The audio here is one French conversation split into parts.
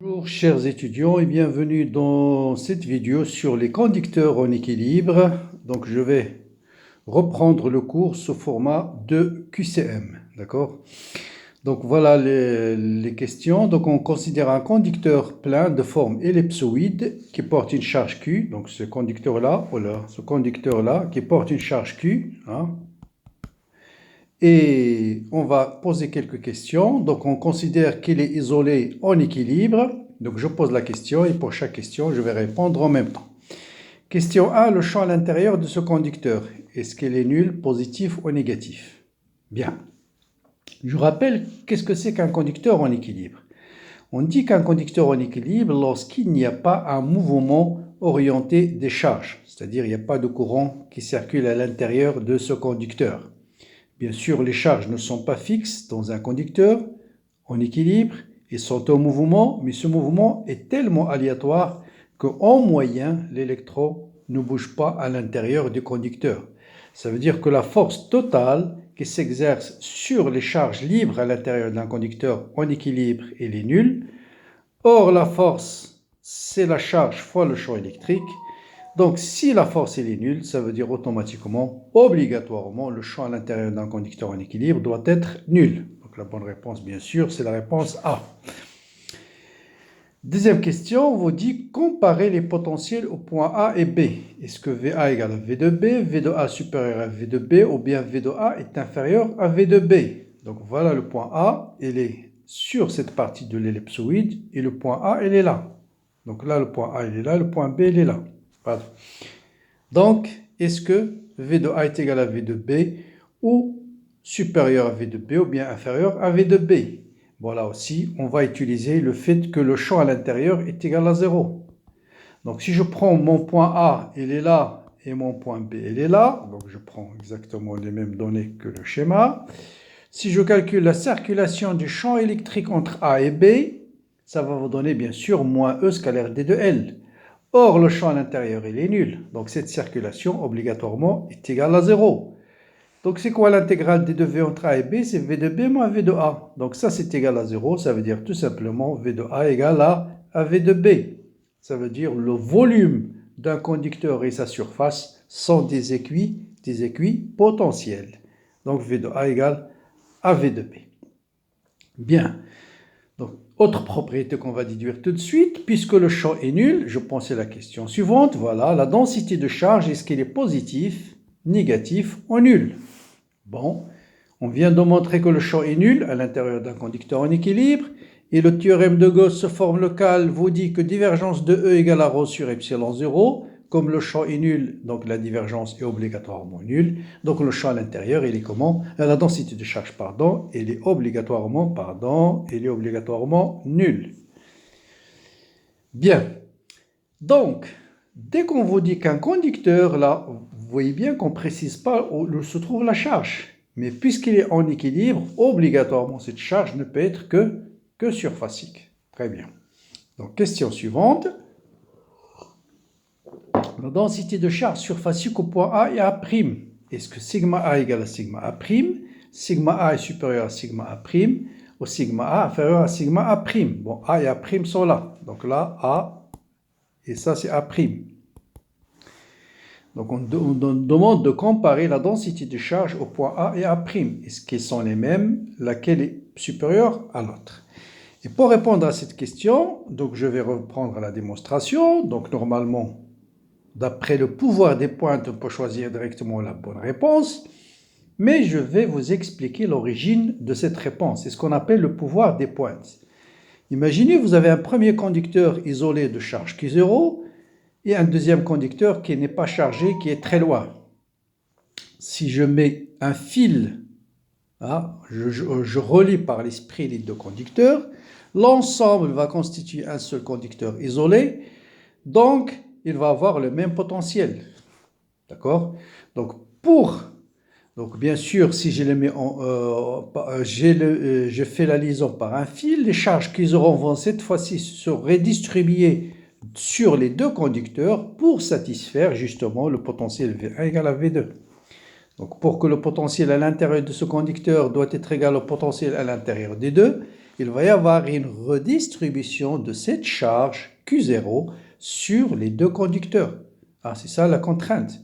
Bonjour chers étudiants et bienvenue dans cette vidéo sur les conducteurs en équilibre. Donc je vais reprendre le cours sous format de QCM, d'accord? Donc voilà les questions. Donc on considère un conducteur plein de forme ellipsoïde qui porte une charge Q. Donc ce conducteur-là, voilà, ce conducteur-là qui porte une charge Q, hein. Et on va poser quelques questions. Donc on considère qu'il est isolé en équilibre. Donc je pose la question et pour chaque question, je vais répondre en même temps. Question 1, le champ à l'intérieur de ce conducteur. Est-ce qu'il est nul, positif ou négatif? Bien. Je rappelle, qu'est-ce que c'est qu'un conducteur en équilibre? On dit qu'un conducteur en équilibre lorsqu'il n'y a pas un mouvement orienté des charges. C'est-à-dire il n'y a pas de courant qui circule à l'intérieur de ce conducteur. Bien sûr, les charges ne sont pas fixes dans un conducteur en équilibre, ils sont en mouvement, mais ce mouvement est tellement aléatoire qu'en moyenne, l'électron ne bouge pas à l'intérieur du conducteur. Ça veut dire que la force totale qui s'exerce sur les charges libres à l'intérieur d'un conducteur en équilibre, elle est nulle. Or, la force, c'est la charge fois le champ électrique. Donc, si la force est nulle, ça veut dire automatiquement, obligatoirement, le champ à l'intérieur d'un conducteur en équilibre doit être nul. Donc, la bonne réponse, bien sûr, c'est la réponse A. Deuxième question, on vous dit comparer les potentiels aux points A et B. Est-ce que VA égale à V de B, V de A supérieur à V de B, ou bien V de A est inférieur à V de B? Donc, voilà le point A, il est sur cette partie de l'ellipsoïde, et le point A, il est là. Donc là, le point A, il est là, le point B, il est là. Pardon. Donc, est-ce que V de A est égal à V de B ou supérieur à V de B ou bien inférieur à V de B? Voilà aussi, on va utiliser le fait que le champ à l'intérieur est égal à 0. Donc, si je prends mon point A, il est là, et mon point B, il est là. Donc, je prends exactement les mêmes données que le schéma. Si je calcule la circulation du champ électrique entre A et B, ça va vous donner bien sûr moins E scalaire D de L. Or, le champ à l'intérieur, il est nul. Donc, cette circulation, obligatoirement, est égale à 0. Donc, c'est quoi l'intégrale des deux V entre A et B? C'est V de B moins V de A. Donc, ça, c'est égal à 0. Ça veut dire tout simplement V de A égale à V de B. Ça veut dire le volume d'un conducteur et sa surface sont des équis potentiels. Donc, V de A égale à V de B. Bien. Donc, autre propriété qu'on va déduire tout de suite, puisque le champ est nul, je pensais la question suivante, voilà, la densité de charge, est-ce qu'elle est positive, négatif ou nul? Bon, on vient de montrer que le champ est nul à l'intérieur d'un conducteur en équilibre, et le théorème de Gauss sous forme locale vous dit que divergence de E égale à ρ sur epsilon 0, comme le champ est nul, donc la divergence est obligatoirement nulle. Donc le champ à l'intérieur, il est comment? La densité de charge, pardon, elle est obligatoirement nulle. Bien. Donc, dès qu'on vous dit qu'un conducteur, là, vous voyez bien qu'on ne précise pas où se trouve la charge. Mais puisqu'il est en équilibre, obligatoirement, cette charge ne peut être que surfacique. Très bien. Donc, question suivante. La densité de charge surfacique au point A et A'. Est-ce que sigma A égale à sigma A'? Sigma A est supérieur à sigma A', ou sigma A inférieur à sigma A'. Bon, A et A' sont là. Donc là, A, et ça c'est A'. Donc on demande de comparer la densité de charge au point A et A'. Est-ce qu'ils sont les mêmes? Laquelle est supérieure à l'autre? Et pour répondre à cette question, donc je vais reprendre la démonstration. Donc normalement, d'après le pouvoir des pointes, on peut choisir directement la bonne réponse. Mais je vais vous expliquer l'origine de cette réponse. C'est ce qu'on appelle le pouvoir des pointes. Imaginez, vous avez un premier conducteur isolé de charge Q0 et un deuxième conducteur qui n'est pas chargé, qui est très loin. Si je mets un fil, je relie par l'esprit les deux conducteurs, l'ensemble va constituer un seul conducteur isolé, donc il va avoir le même potentiel. D'accord? Donc bien sûr, si je fais la liaison par un fil, les charges qu'ils auront vont cette fois-ci se redistribuer sur les deux conducteurs pour satisfaire justement le potentiel V1 égale à V2. Donc pour que le potentiel à l'intérieur de ce conducteur doit être égal au potentiel à l'intérieur des deux, il va y avoir une redistribution de cette charge Q0 sur les deux conducteurs. Ah, c'est ça la contrainte.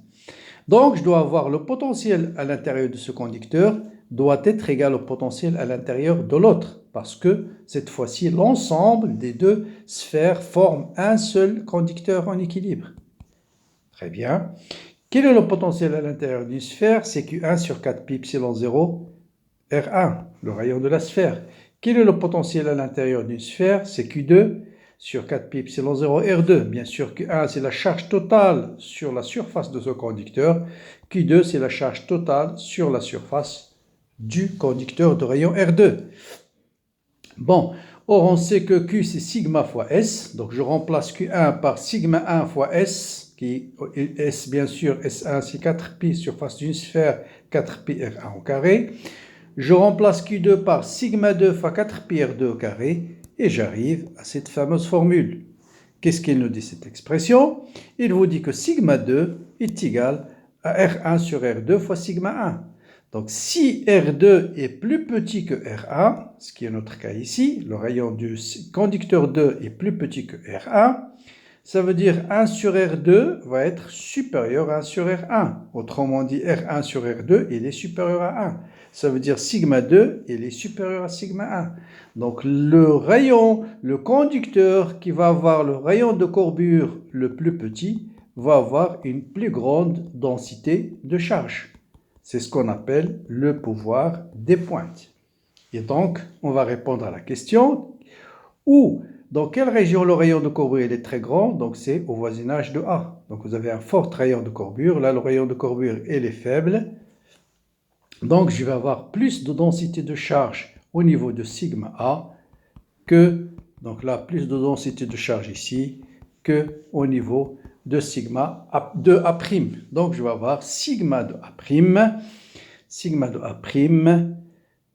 Donc, je dois avoir le potentiel à l'intérieur de ce conducteur doit être égal au potentiel à l'intérieur de l'autre, parce que cette fois-ci, l'ensemble des deux sphères forme un seul conducteur en équilibre. Très bien. Quel est le potentiel à l'intérieur d'une sphère? C'est Q1 sur 4 pi epsilon 0 R1, le rayon de la sphère. Quel est le potentiel à l'intérieur d'une sphère? C'est Q2 sur 4 pi epsilon 0 R2. Bien sûr, Q1, c'est la charge totale sur la surface de ce conducteur. Q2, c'est la charge totale sur la surface du conducteur de rayon R2. Bon, or on sait que Q, c'est sigma fois S. Donc, je remplace Q1 par sigma 1 fois S, qui est S, bien sûr, S1, c'est 4 pi surface d'une sphère, 4 pi R1 au carré. Je remplace Q2 par sigma 2 fois 4 pi R2 au carré et j'arrive à cette fameuse formule. Qu'est-ce qu'il nous dit cette expression? Il vous dit que sigma 2 est égal à R1 sur R2 fois sigma 1. Donc si R2 est plus petit que R1, ce qui est notre cas ici, le rayon du conducteur 2 est plus petit que R1, ça veut dire 1 sur R2 va être supérieur à 1 sur R1. Autrement dit, R1 sur R2, il est supérieur à 1. Ça veut dire sigma 2, il est supérieur à sigma 1. Donc le rayon, le conducteur qui va avoir le rayon de courbure le plus petit, va avoir une plus grande densité de charge. C'est ce qu'on appelle le pouvoir des pointes. Et donc, on va répondre à la question où, dans quelle région le rayon de courbure est très grand? Donc, c'est au voisinage de A. Donc, vous avez un fort rayon de courbure. Là, le rayon de courbure est faible. Donc, je vais avoir plus de densité de charge au niveau de sigma A que, donc là, plus de densité de charge ici que au niveau de sigma de A'. Donc, je vais avoir sigma de A'. Sigma de A'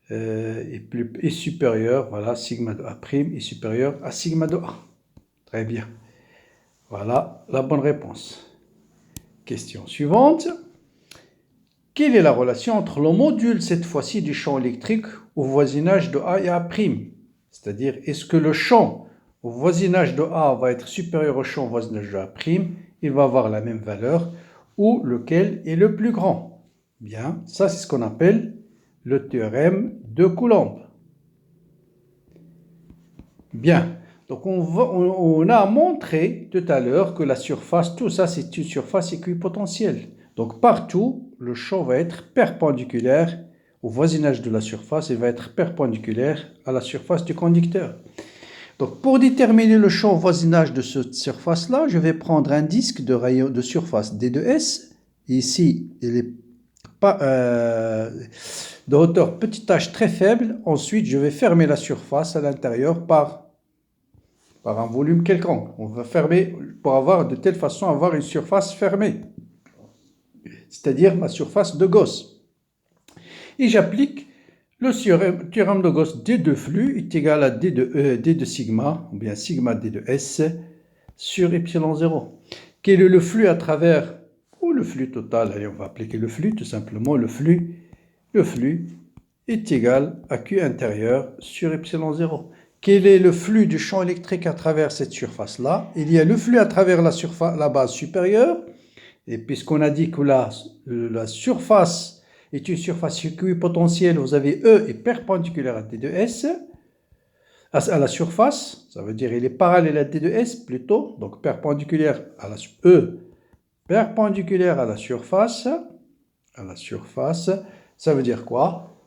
est supérieur, voilà, sigma de A' est supérieur à sigma de A. Très bien. Voilà la bonne réponse. Question suivante. Quelle est la relation entre le module, cette fois-ci, du champ électrique au voisinage de A et A'? C'est-à-dire, est-ce que le champ au voisinage de A va être supérieur au champ au voisinage de A'? Il va avoir la même valeur, ou lequel est le plus grand? Bien, ça c'est ce qu'on appelle le théorème de Coulomb. Bien, donc on a montré tout à l'heure que la surface, tout ça c'est une surface équipotentielle. Donc partout, le champ va être perpendiculaire au voisinage de la surface et va être perpendiculaire à la surface du conducteur. Donc pour déterminer le champ au voisinage de cette surface-là, je vais prendre un disque de rayon de surface D2S. Ici, il est pas, de hauteur petite h très faible. Ensuite, je vais fermer la surface à l'intérieur par un volume quelconque. On va fermer pour avoir de telle façon avoir une surface fermée, c'est-à-dire ma surface de Gauss. Et j'applique le théorème de Gauss D de flux est égal à D de sigma, ou bien sigma D de S sur epsilon 0. Quel est le flux à travers, ou le flux total? Allez, on va appliquer le flux, tout simplement. Le flux est égal à Q intérieur sur epsilon 0. Quel est le flux du champ électrique à travers cette surface-là? Il y a le flux à travers la base supérieure, et puisqu'on a dit que la surface est une surface équipotentielle, vous avez E est perpendiculaire à D de S, à la surface, ça veut dire il est parallèle à D de S plutôt, donc perpendiculaire à la E, perpendiculaire à la surface, ça veut dire quoi?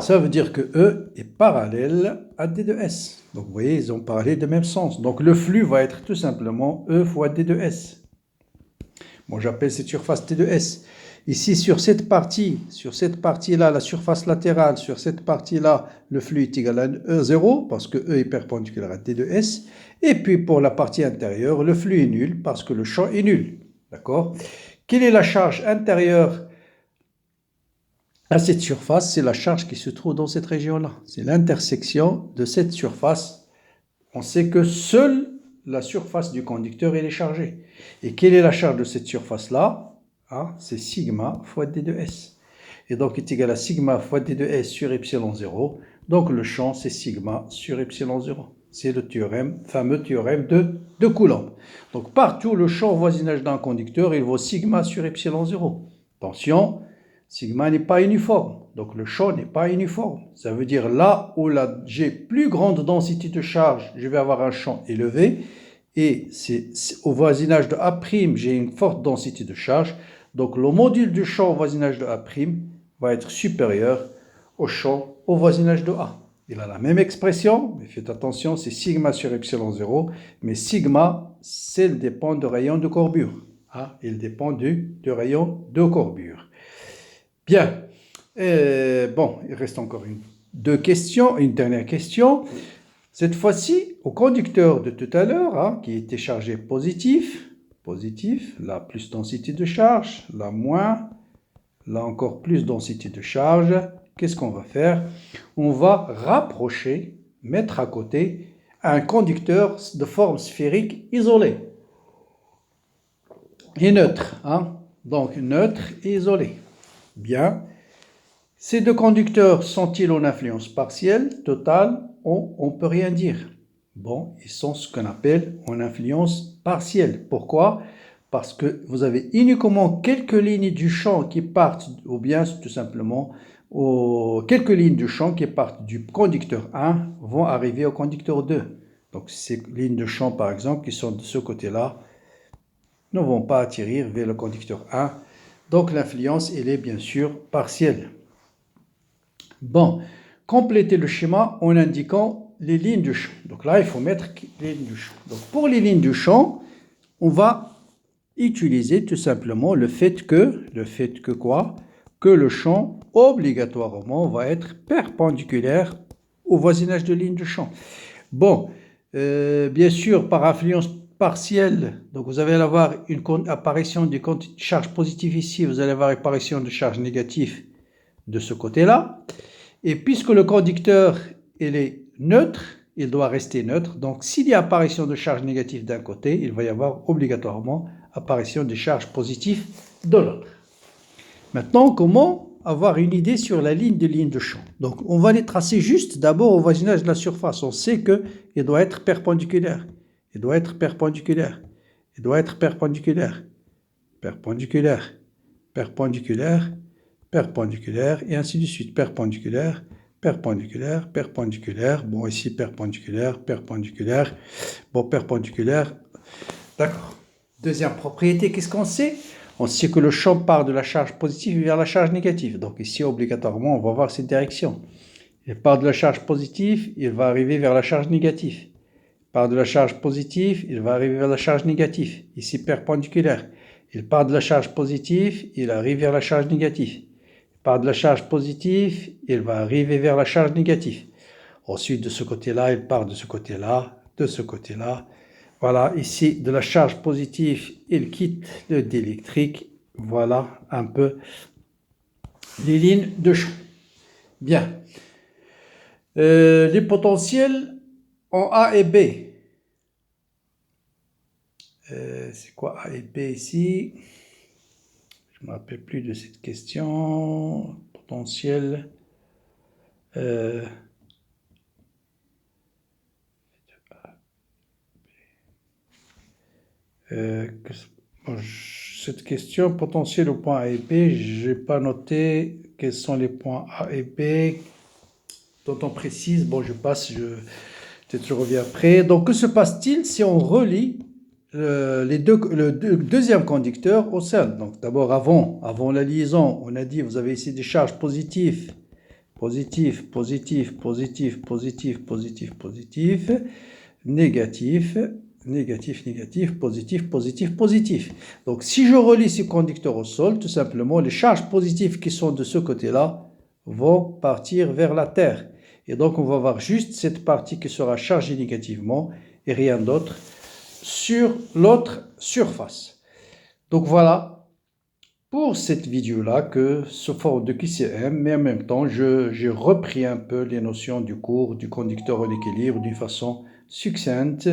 Ça veut dire que E est parallèle à D de S. Donc vous voyez, ils ont parlé de même sens. Donc le flux va être tout simplement E fois D de S. Bon, j'appelle cette surface T de S. Ici, sur cette partie-là, la surface latérale, sur cette partie-là, le flux est égal à E0 parce que E est perpendiculaire à D de S. Et puis pour la partie intérieure, le flux est nul parce que le champ est nul. D'accord? Quelle est la charge intérieure à cette surface? C'est la charge qui se trouve dans cette région-là. C'est l'intersection de cette surface. On sait que seule la surface du conducteur est chargée. Et quelle est la charge de cette surface-là? C'est sigma fois D de S. et donc est égal à sigma fois d de S sur epsilon 0. Donc le champ, c'est sigma sur epsilon 0. C'est le théorème, fameux théorème de Coulomb. Donc partout, le champ au voisinage d'un conducteur, il vaut sigma sur epsilon 0. Attention, sigma n'est pas uniforme. Donc le champ n'est pas uniforme. Ça veut dire là où j'ai plus grande densité de charge, je vais avoir un champ élevé. Et au voisinage de A', j'ai une forte densité de charge. Donc le module du champ au voisinage de A' va être supérieur au champ au voisinage de A. Il a la même expression, mais faites attention, c'est sigma sur epsilon 0, mais sigma, c'est dépend du rayon de courbure. Hein? Il dépend du rayon de courbure. Bien. Bon, il reste encore deux questions, une dernière question. Cette fois-ci, au conducteur de tout à l'heure, hein, qui était chargé positif, là plus densité de charge, là moins, là encore plus densité de charge. Qu'est-ce qu'on va faire? On va rapprocher, mettre à côté, un conducteur de forme sphérique isolé. Et neutre, hein? Donc neutre et isolé. Bien. Ces deux conducteurs sont-ils en influence partielle, totale? On ne peut rien dire. Bon, ils sont ce qu'on appelle en influence partielle. Pourquoi? Parce que vous avez uniquement quelques lignes du champ qui partent, ou bien tout simplement, quelques lignes du champ qui partent du conducteur 1 vont arriver au conducteur 2. Donc ces lignes de champ, par exemple, qui sont de ce côté-là, ne vont pas atterrir vers le conducteur 1. Donc l'influence, elle est bien sûr partielle. Bon, complétez le schéma en indiquant les lignes du champ. Donc là, il faut mettre les lignes du champ. Donc pour les lignes du champ, on va utiliser tout simplement le fait que quoi? Que le champ, obligatoirement, va être perpendiculaire au voisinage de lignes du champ. Bon, bien sûr, par influence partielle, donc vous allez avoir une apparition de charge positive ici, vous allez avoir apparition de charge négative de ce côté-là. Et puisque le conducteur il est neutre, il doit rester neutre. Donc s'il y a apparition de charge négative d'un côté, il va y avoir obligatoirement apparition de charge positive de l'autre. Maintenant, comment avoir une idée sur la ligne de champ? Donc on va les tracer juste d'abord au voisinage de la surface. On sait qu'il doit être perpendiculaire. Il doit être perpendiculaire. Il doit être perpendiculaire. Perpendiculaire. Perpendiculaire. Perpendiculaire, et ainsi de suite. Perpendiculaire, perpendiculaire, perpendiculaire. Bon, ici, perpendiculaire, perpendiculaire. Bon, perpendiculaire. D'accord. Deuxième propriété, qu'est-ce qu'on sait? On sait que le champ part de la charge positive vers la charge négative. Donc ici, obligatoirement, on va voir cette direction. Il part de la charge positive, il va arriver vers la charge négative. Il part de la charge positive, il va arriver vers la charge négative. Ici, perpendiculaire. Il part de la charge positive, il arrive vers la charge négative. Par de la charge positive, il va arriver vers la charge négative. Ensuite, de ce côté-là, il part de ce côté-là, de ce côté-là. Voilà, ici, de la charge positive, il quitte le diélectrique. Voilà un peu les lignes de champ. Bien. Les potentiels en A et B. C'est quoi A et B ici? Je ne me rappelle plus de cette question. Potentiel. Cette question, potentiel au point A et B, je n'ai pas noté quels sont les points A et B. Dont on précise, bon, je passe, peut-être je reviens après. Donc, que se passe-t-il si on relie le deuxième conducteur au seul? Donc d'abord avant la liaison, on a dit vous avez ici des charges positives, positif, positif, positif, positif, positif, positif, négatif, négatif, négatif, positif, positif, positif. Donc si je relie ces conducteurs au sol, tout simplement les charges positives qui sont de ce côté-là vont partir vers la Terre. Et donc on va voir juste cette partie qui sera chargée négativement et rien d'autre sur l'autre surface. Donc voilà pour cette vidéo-là que sous forme de QCM, mais en même temps, j'ai repris un peu les notions du cours du conducteur en équilibre d'une façon succincte.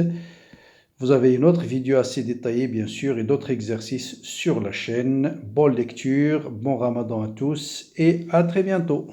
Vous avez une autre vidéo assez détaillée, bien sûr, et d'autres exercices sur la chaîne. Bonne lecture, bon ramadan à tous et à très bientôt.